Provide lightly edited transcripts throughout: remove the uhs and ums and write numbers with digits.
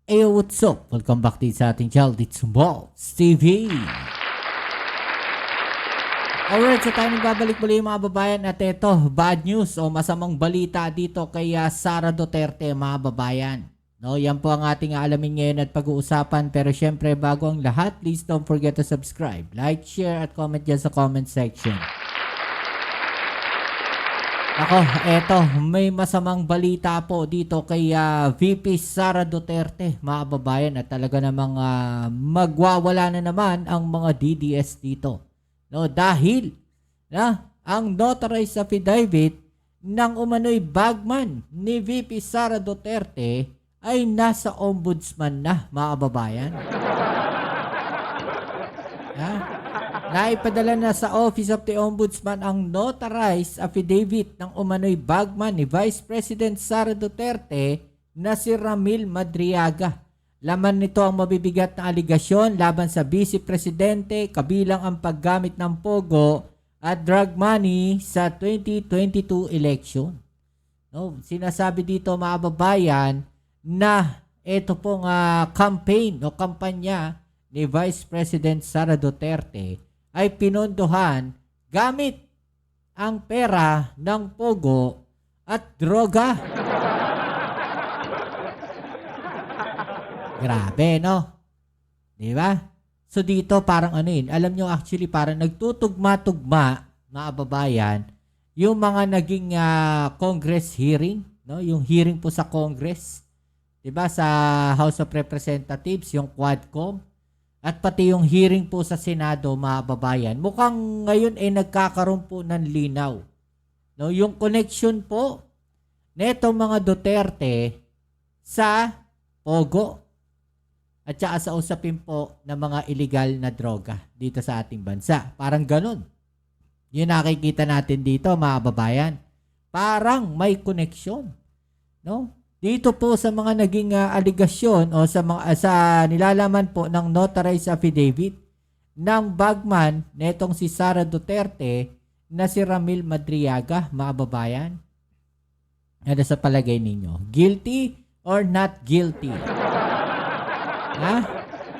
Hey, what's up? Welcome back din sa ating channel, It's Balls TV. Alright, so tayo nagbabalik muli mga babayan at ito, bad news o masamang balita dito kay Sara Duterte mga babayan. No, yan po ang ating aalamin ngayon at pag-uusapan, pero syempre bago ang lahat, please don't forget to subscribe, like, share at comment dyan sa comment section. Ako, eto, may masamang balita po dito kay VP Sara Duterte, mga babayan, at talaga namang magwawala na naman ang mga DDS dito. No, dahil ang notarized affidavit ng umano'y bagman ni VP Sara Duterte ay nasa ombudsman na, mga babayan. Naipadala na sa Office of the Ombudsman ang notarized affidavit ng umano'y bagman ni Vice President Sara Duterte na si Ramil Madriaga. Laman nito ang mabibigat na aligasyon laban sa Vice Presidente kabilang ang paggamit ng pogo at drug money sa 2022 election. No, sinasabi dito mga babayan na ito pong campaign o kampanya ni Vice President Sara Duterte ay pinondohan gamit ang pera ng pogo at droga. Grabe, no? Di ba? So dito parang alam nyo actually parang nagtutugma-tugma, mga babayan, yung mga naging Congress hearing, no? Yung hearing po sa Congress, di ba? Sa House of Representatives, yung Quadcom, at pati yung hearing po sa Senado, mga babayan, mukhang ngayon ay nagkakaroon po ng linaw. No, yung connection po netong mga Duterte sa pogo at saka sa usapin po ng mga illegal na droga dito sa ating bansa. Parang ganun. Yung nakikita natin dito, mga babayan. Parang may connection. No? Dito po sa mga naging aligasyon o sa nilalaman po ng notarized affidavit ng bagman netong si Sara Duterte na si Ramil Madriaga, mga babayan. Ano sa palagay ninyo? Guilty or not guilty?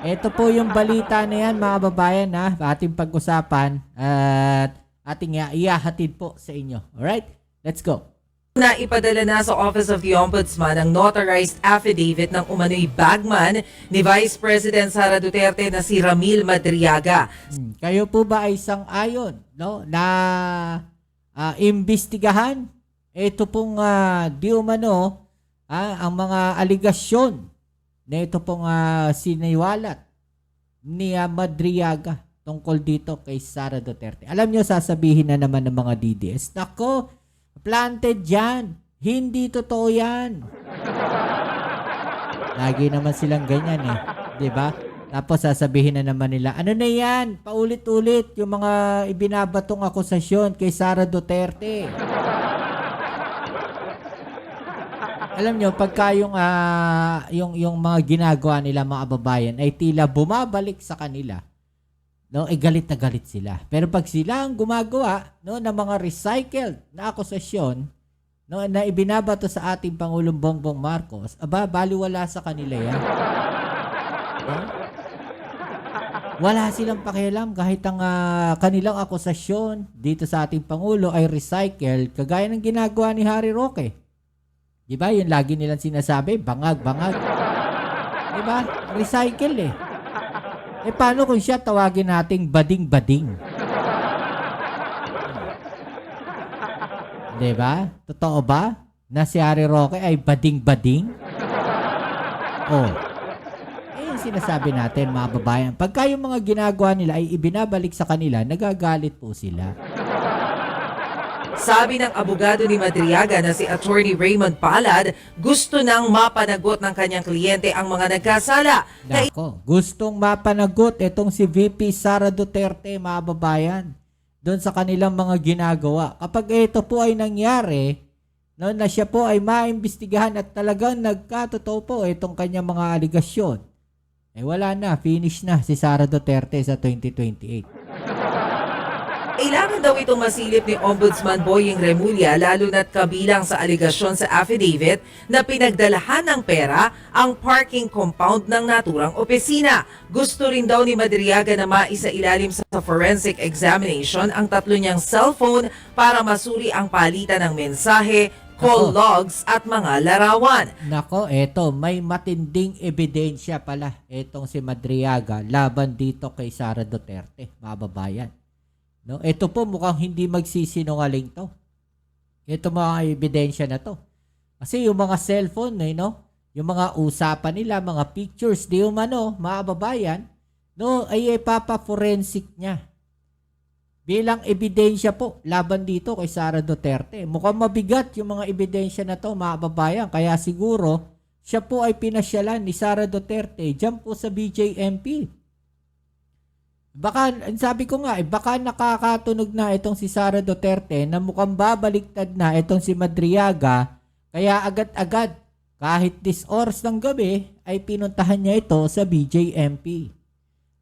Ito po yung balita na yan, mga babayan, ating pag-usapan at ating ihahatid po sa inyo. Alright? Let's go. Na ipadala na sa Office of the Ombudsman ang notarized affidavit ng umano'y bagman ni Vice President Sara Duterte na si Ramil Madriaga. Kayo po ba ay sang-ayon, no, na imbestigahan ito pong di umano ang mga aligasyon na ito pong siniwalat ni Madriaga tungkol dito kay Sara Duterte? Alam nyo, sasabihin na naman ng mga DDS, nako, planted yan. Hindi totoo yan. Lagi naman silang ganyan Diba? Tapos sasabihin na naman nila, ano na yan? Paulit-ulit yung mga ibinabatong akusasyon kay Sara Duterte. Alam nyo, pagka yung mga ginagawa nila, mga babayan, ay tila bumabalik sa kanila. No, galit na galit sila. Pero pag sila ang gumagawa, no, ng mga recycled na akusasyon, no, na ibinabato sa ating Pangulong Bongbong Marcos, baliwala sa kanila yan. No? Wala silang pakialam kahit ang kanilang akusasyon dito sa ating Pangulo ay recycled, kagaya ng ginagawa ni Harry Roque. Diba? Yun lagi nilang sinasabi, bangag. Diba? Recycle paano kung siya tawagin nating bading-bading? Diba? Totoo ba na si Harry Roque ay bading-bading? Yung sinasabi natin, mga babayan. Pagka yung mga ginagawa nila ay ibinabalik sa kanila, nagagalit po sila. Sabi ng abogado ni Madriaga na si Attorney Raymond Palad, gusto nang mapanagot ng kanyang kliyente ang mga nagkasala. Nako, gustong mapanagot itong si VP Sara Duterte, mga babayan, doon sa kanilang mga ginagawa. Kapag ito po ay nangyari, no, na siya po ay maimbestigahan at talagang nagkatotoo po itong kanyang mga aligasyon, wala na, finish na si Sara Duterte sa 2028. Kailangan daw itong masilip ni Ombudsman Boying Remulla lalo na't kabilang sa aligasyon sa affidavit na pinagdalahan ng pera ang parking compound ng naturang opisina. Gusto rin daw ni Madriaga na maisailalim sa forensic examination ang tatlo niyang cellphone para masuri ang palitan ng mensahe, call Ako. logs at mga larawan. Nako, eto, may matinding ebidensya pala etong si Madriaga laban dito kay Sara Duterte, mga babayan. No, ito po mukhang hindi magsisinungaling to. Ito mga ebidensya na to. Kasi yung mga cellphone, no, yung mga usapan nila, mga pictures, di umano, mga babayan, no, ay ipapa-forensic niya. Bilang ebidensya po, laban dito kay Sara Duterte. Mukhang mabigat yung mga ebidensya na to, mga babayan. Kaya siguro, siya po ay pinasyalan ni Sara Duterte dyan po sa BJMP. Baka, sabi ko nga, baka nakakatunog na itong si Sara Duterte na mukhang babaliktad na itong si Madriaga. Kaya agad-agad, kahit 10 oras ng gabi, ay pinuntahan niya ito sa BJMP.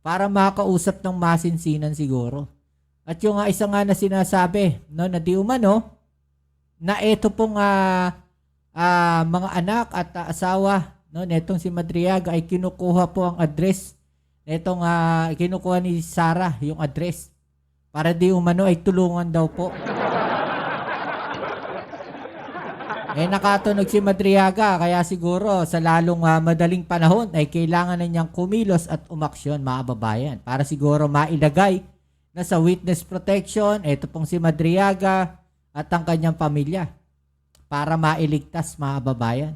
Para makausap ng masinsinan siguro. At yung isa nga na sinasabi, no, na di umano, na ito pong mga anak at asawa, no, netong si Madriaga ay kinukuha po ang address. Itong kinukuha ni Sara yung address para di umano ay tulungan daw po. Nakatunog si Madriaga kaya siguro sa lalong madaling panahon ay kailangan na niyang kumilos at umaksyon, mga babayan, para siguro mailagay na sa witness protection ito pong si Madriaga at ang kanyang pamilya para mailigtas, mga babayan.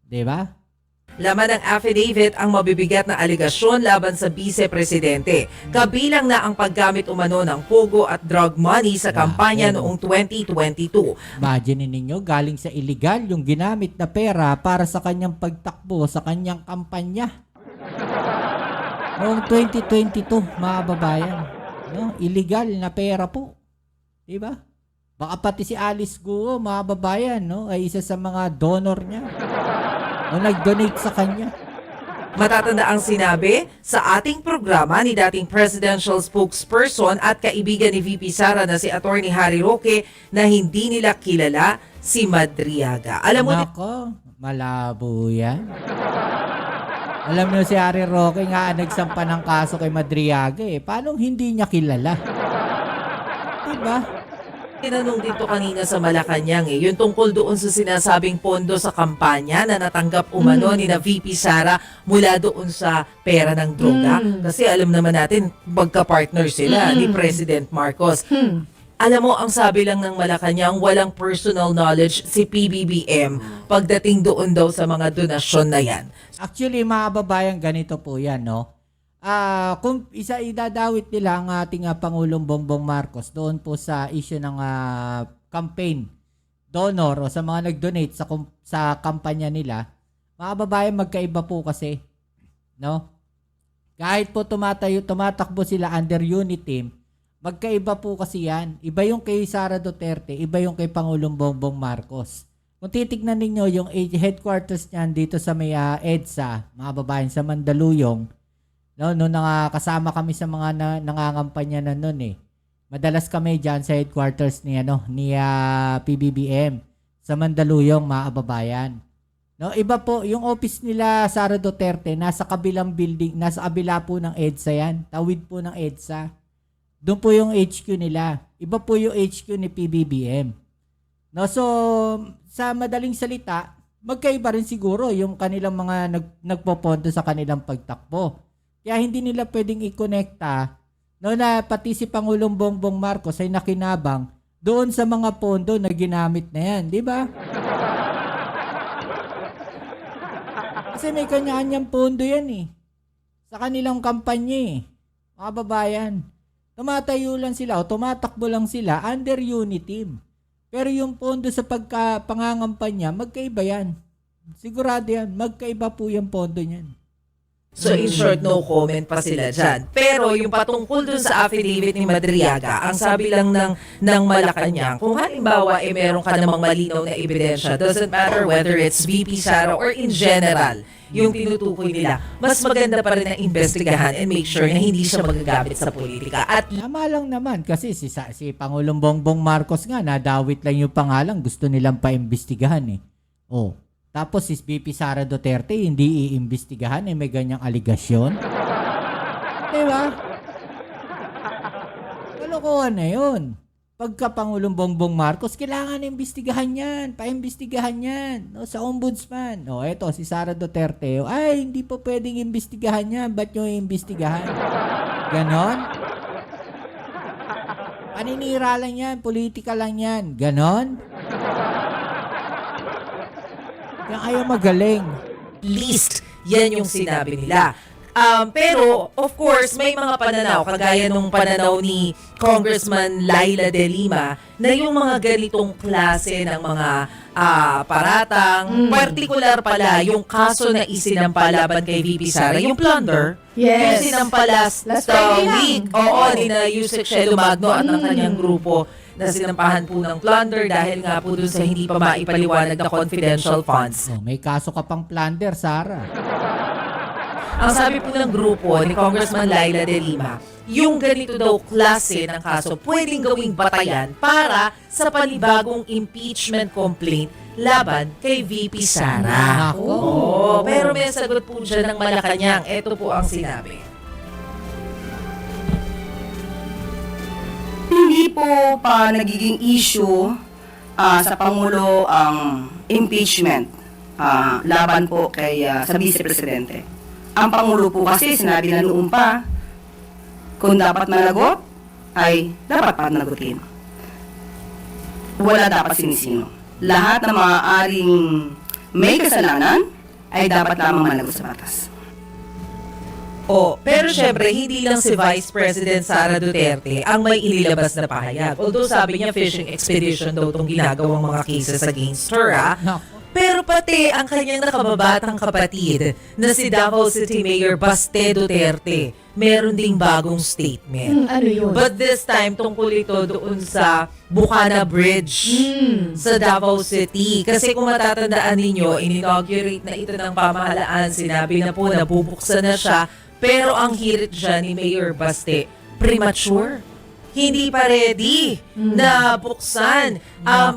'Di ba? Laman ng affidavit ang mabibigat na aligasyon laban sa vice-presidente. Kabilang na ang paggamit umano ng pogo at drug money sa kampanya noong 2022. Imagine ninyo, galing sa illegal yung ginamit na pera para sa kanyang pagtakbo sa kanyang kampanya. Noong 2022, mga babayan, no? Illegal na pera po. Diba? Baka pati si Alice Guo, mga babayan, no? Ay isa sa mga donor niya. O nag-donate sa kanya. Matatanda ang sinabi sa ating programa ni dating presidential spokesperson at kaibigan ni VP Sara na si Attorney Harry Roque na hindi nila kilala si Madriaga. Alam mo, Nako, malabo yan. Alam niyo si Harry Roque nga nagsampa ng kaso kay Madriaga eh. Paano hindi niya kilala? Diba? tinanong dito kanina sa Malacanang yung tungkol doon sa sinasabing pondo sa kampanya na natanggap umano ni na VP Sara mula doon sa pera ng droga. Kasi alam naman natin, magka-partner sila ni President Marcos. Alam mo, ang sabi lang ng Malacanang, walang personal knowledge si PBBM pagdating doon daw sa mga donasyon na yan. Actually, mga babayan, ganito po yan, no? Kung idadawit nila ang ating Pangulong Bongbong Marcos doon po sa issue ng campaign donor o sa mga nag-donate sa kampanya nila, mga babayan, magkaiba po kasi, no? Kahit po tumatakbo sila under unit team, magkaiba po kasi yan. Iba yung kay Sara Duterte, iba yung kay Pangulong Bongbong Marcos. Kung titignan ninyo yung headquarters niyan dito sa may EDSA, mga babayan, sa Mandaluyong, no, kasama kami sa mga nangangampanya na noon eh. Madalas kami diyan sa headquarters ni PBBM sa Mandaluyong, mga kababayan. No, iba po yung office nila Sara Duterte, nasa kabilang building, nasa kabila po ng EDSA yan. Tawid po ng EDSA. Doon po yung HQ nila. Iba po yung HQ ni PBBM. No, so sa madaling salita, magkaiba rin siguro yung kanilang mga nagpopondo sa kanilang pagtakbo. Kaya hindi nila pwedeng i-connecta, no, na pati si Pangulong Bongbong Marcos ay nakinabang doon sa mga pondo na ginamit na yan. Di ba? Kasi may kanya-kanyang pondo yan eh. Sa kanilang kampanya eh. Mga babayan. Tumatayo lang sila o tumatakbo lang sila under unit team. Pero yung pondo sa pangangampanya, magkaiba yan. Sigurado yan. Magkaiba po yung pondo niyan. So in short, no comment pa sila dyan. Pero yung patungkol dun sa affidavit ni Madriaga, ang sabi lang ng Malacanang, kung halimbawa meron ka namang malinaw na ebidensya, doesn't matter whether it's VP Sara or in general, yung tinutukoy nila, mas maganda pa rin na investigahan and make sure na hindi siya magagamit sa politika. At Tama lang naman kasi si Pangulong Bongbong Marcos nga nadawit lang yung pangalan, gusto nilang paimbestigahan eh. Oh. Tapos si VP Sara Duterte hindi iimbestigahan may ganyang aligasyon. Diba? Kalokohan na yun. Pagka Pangulong Bongbong Marcos, kailangan imbestigahan yan. Paimbestigahan yan. No, sa ombudsman. No, eto, si Sara Duterte. Ay, hindi po pwedeng imbestigahan yan. Ba't nyo iimbestigahan? Ganon? Paninira lang yan. Politika lang yan. Ganon? Yung ayaw magaling. least, yan yung sinabi nila. Pero, of course, may mga pananaw, kagaya nung pananaw ni Congressman Laila De Lima, na yung mga ganitong klase ng mga paratang, particular pala, yung kaso na isinampalaban kay VP Sara, yung plunder, yung Yes. sinampalas Last sa Friday lang. week, ni na Yusek Shelo Magno at ng kanyang grupo, na sinampahan po ng plunder dahil nga po dun sa hindi pa maipaliwanag na confidential funds. Oh, may kaso ka pang plunder, Sara. Ang sabi po ng grupo ni Congressman Laila De Lima, yung ganito daw klase ng kaso pwedeng gawing batayan para sa panibagong impeachment complaint laban kay VP Sara. Nako. Oo, pero may sagot po dyan ng Malacanang. Ito po ang sinabi. Hindi po pa nagiging issue sa Pangulo ang impeachment laban po kay sa Vice Presidente. Ang Pangulo po kasi sinabi na noon pa, kung dapat managot, ay dapat panagutin. Wala dapat sinisino. Lahat na maaaring may kasalanan ay dapat lamang managot sa batas. Pero syempre, hindi lang si Vice President Sara Duterte ang may inilabas na pahayag. Although sabi niya fishing expedition daw itong ginagawang mga cases against her, Nako. Pero pati ang kanyang nakababatang kapatid na si Davao City Mayor Baste Duterte, meron ding bagong statement. Ano yun? But this time, tungkol ito doon sa Bukana Bridge sa Davao City. Kasi kung matatandaan ninyo, in-inaugurate na ito ng pamahalaan. Sinabi na po na bubuksan na siya. Pero ang hirit dyan ni Mayor Baste, premature. Hindi pa ready na buksan.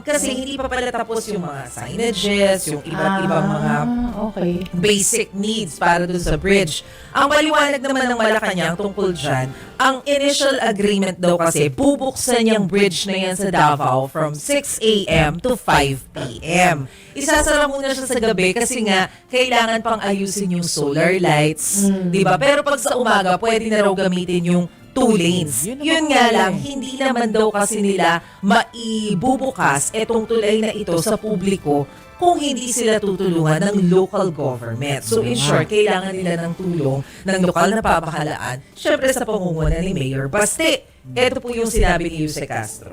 Kasi hindi pa pala tapos yung mga signages, yung iba't ibang mga Okay. basic needs para dun sa bridge. Ang paliwanag naman ng Malacanang tungkol dyan, ang initial agreement daw kasi, bubuksan yung bridge na yan sa Davao from 6 a.m. to 5 p.m. Isasara muna siya sa gabi kasi nga, kailangan pang ayusin yung solar lights. Diba? Pero pag sa umaga, pwede na raw gamitin yung 2 lanes. Yun naman Yun po nga yan lang, eh. hindi naman daw kasi nila maibubukas etong tulay na ito sa publiko kung hindi sila tutulungan ng local government. So in short, kailangan nila ng tulong ng lokal na pamahalaan, syempre sa pangunguna ni Mayor Baste. Ito po yung sinabi ni Jose Castro.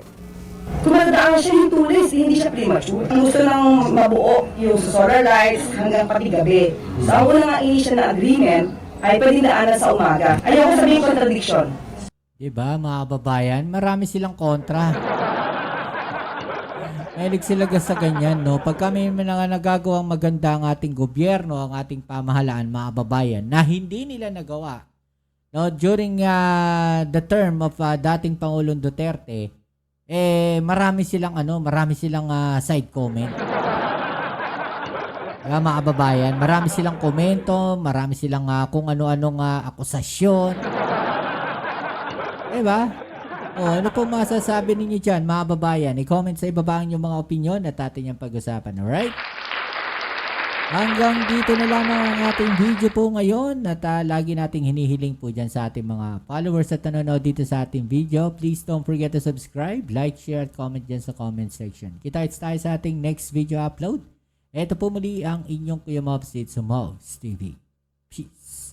Tumatandaan siya yung tulis, hindi siya premature. Ang gusto ng mabuo yung solar lights hanggang pati gabi. So ang unang initial na agreement ay pwede daanan sa umaga. Ayoko sabihin contradiction. Diba, mga kababayan? Marami silang kontra. Mahilig sila sa ganyan, no? Pag kami nagagawang maganda ang ating gobyerno, ang ating pamahalaan, mga kababayan, na hindi nila nagawa, no? During the term of dating Pangulong Duterte, marami silang side comment. Diba, mga kababayan? Marami silang komento, marami silang kung ano-anong akusasyon. Diba? Ano po masasabi ninyo dyan, mga babayan? I-comment sa ibaba ang inyong mga opinion at atin yung pag-usapan. Alright? Hanggang dito na lang ang ating video po ngayon at lagi nating hinihiling po dyan sa ating mga followers at nanonood dito sa ating video. Please don't forget to subscribe, like, share, at comment dyan sa comment section. Kita-kits tayo sa ating next video upload. Ito po muli ang inyong Kuya Mobs dito sa Mobs TV. Peace!